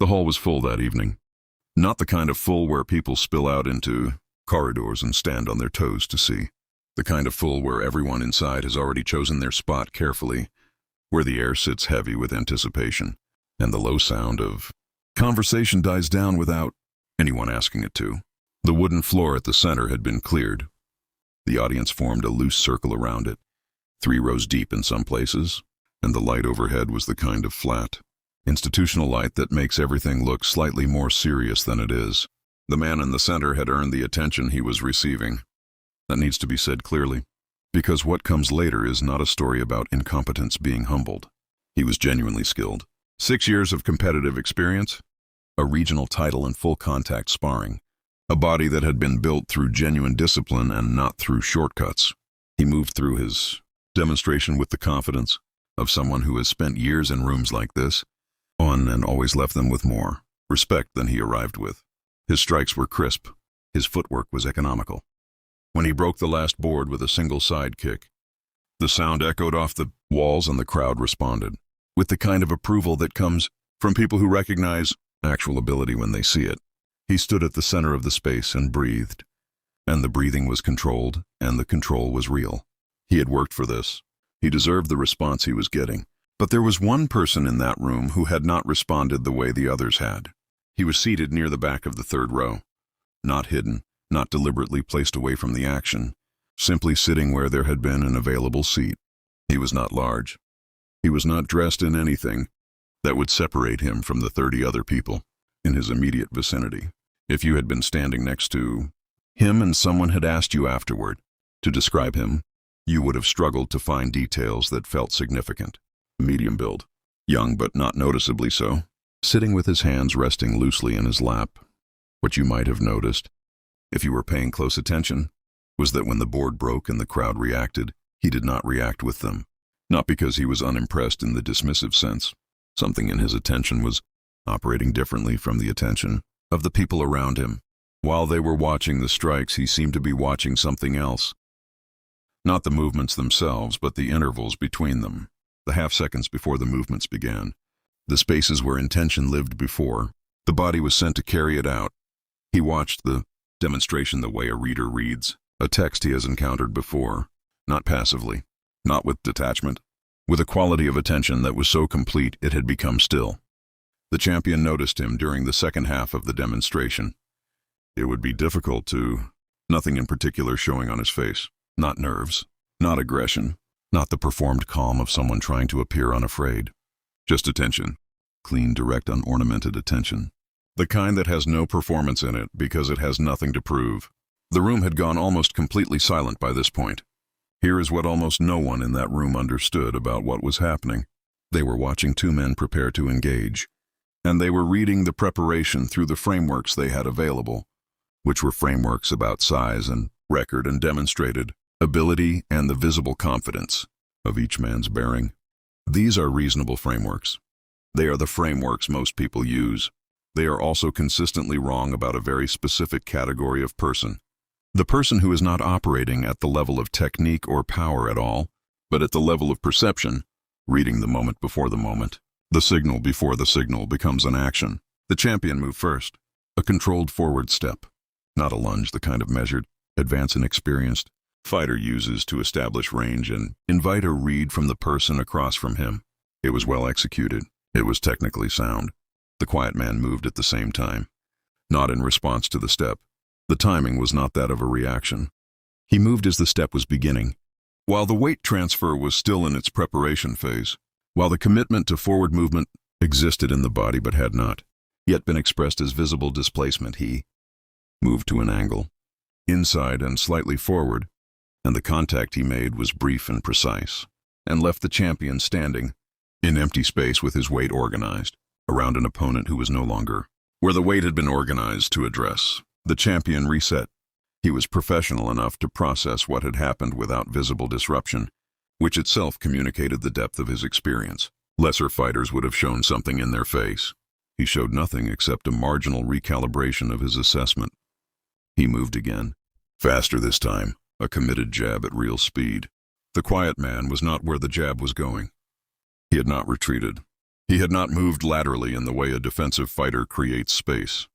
The hall was full that evening. Not the kind of full where people spill out into corridors and stand on their toes to see. The kind of full where everyone inside has already chosen their spot carefully, where the air sits heavy with anticipation, and the low sound of conversation dies down without anyone asking it to. The wooden floor at the center had been cleared. The audience formed a loose circle around it, 3 rows deep in some places, and the light overhead was the kind of flat, institutional light that makes everything look slightly more serious than it is. The man in the center had earned the attention he was receiving. That needs to be said clearly, because what comes later is not a story about incompetence being humbled. He was genuinely skilled. 6 years of competitive experience, a regional title in full contact sparring, a body that had been built through genuine discipline and not through shortcuts. He moved through his demonstration with the confidence of someone who has spent years in rooms like this, and always left them with more respect than he arrived with. His strikes were crisp. His footwork was economical. When he broke the last board with a single side kick, the sound echoed off the walls and the crowd responded, with the kind of approval that comes from people who recognize actual ability when they see it. He stood at the center of the space and breathed, and the breathing was controlled, and the control was real. He had worked for this. He deserved the response he was getting. But there was one person in that room who had not responded the way the others had. He was seated near the back of the 3rd row, not hidden, not deliberately placed away from the action, simply sitting where there had been an available seat. He was not large. He was not dressed in anything that would separate him from the 30 other people in his immediate vicinity. If you had been standing next to him and someone had asked you afterward to describe him, you would have struggled to find details that felt significant. Medium build, young but not noticeably so, sitting with his hands resting loosely in his lap. What you might have noticed, if you were paying close attention, was that when the board broke and the crowd reacted, he did not react with them. Not because he was unimpressed in the dismissive sense. Something in his attention was operating differently from the attention of the people around him. While they were watching the strikes, he seemed to be watching something else. Not the movements themselves, but the intervals between them. The half-seconds before the movements began. The spaces where intention lived before. The body was sent to carry it out. He watched the demonstration the way a reader reads a text he has encountered before, not passively, not with detachment, with a quality of attention that was so complete it had become still. The champion noticed him during the second half of the demonstration. It would be difficult to, nothing in particular showing on his face, not nerves, not aggression, not the performed calm of someone trying to appear unafraid. Just attention. Clean, direct, unornamented attention. The kind that has no performance in it because it has nothing to prove. The room had gone almost completely silent by this point. Here is what almost no one in that room understood about what was happening. They were watching 2 men prepare to engage, and they were reading the preparation through the frameworks they had available, which were frameworks about size and record and demonstrated ability and the visible confidence of each man's bearing. These are reasonable frameworks. They are the frameworks most people use. They are also consistently wrong about a very specific category of person. The person who is not operating at the level of technique or power at all, but at the level of perception, reading the moment before the moment. The signal before the signal becomes an action. The champion moved first, a controlled forward step, not a lunge the kind of measured, advanced and experienced fighter uses to establish range and invite a read from the person across from him. It was well executed. It was technically sound. The quiet man moved at the same time, not in response to the step. The timing was not that of a reaction. He moved as the step was beginning, while the weight transfer was still in its preparation phase, while the commitment to forward movement existed in the body but had not yet been expressed as visible displacement. He moved to an angle, inside and slightly forward, and the contact he made was brief and precise, and left the champion standing in empty space with his weight organized around an opponent who was no longer where the weight had been organized to address. The champion reset. He was professional enough to process what had happened without visible disruption, which itself communicated the depth of his experience. Lesser fighters would have shown something in their face. He showed nothing except a marginal recalibration of his assessment. He moved again, faster this time, a committed jab at real speed. The quiet man was not where the jab was going. He had not retreated. He had not moved laterally in the way a defensive fighter creates space.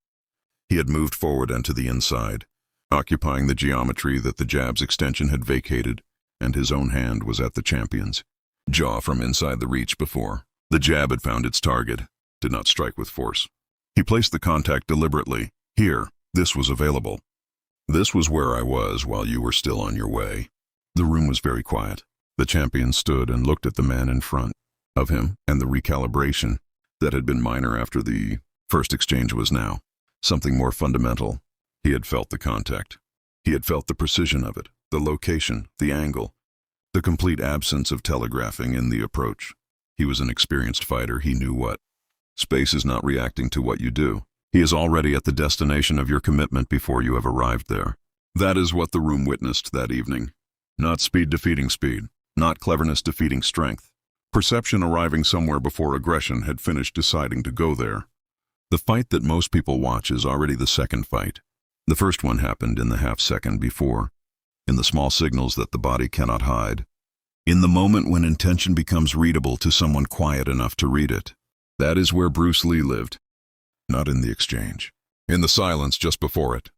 He had moved forward and to the inside, occupying the geometry that the jab's extension had vacated, and his own hand was at the champion's jaw from inside the reach before. The jab had found its target, did not strike with force. He placed the contact deliberately. Here, this was available. This was where I was while you were still on your way. The room was very quiet. The champion stood and looked at the man in front of him, and the recalibration that had been minor after the first exchange was now something more fundamental. He had felt the contact. He had felt the precision of it, the location, the angle, the complete absence of telegraphing in the approach. He was an experienced fighter. He knew what space is not reacting to what you do. He is already at the destination of your commitment before you have arrived there. That is what the room witnessed that evening. Not speed defeating speed, not cleverness defeating strength. Perception arriving somewhere before aggression had finished deciding to go there. The fight that most people watch is already the second fight. The first one happened in the half-second before, in the small signals that the body cannot hide, in the moment when intention becomes readable to someone quiet enough to read it. That is where Bruce Lee lived. Not in the exchange. In the silence just before it.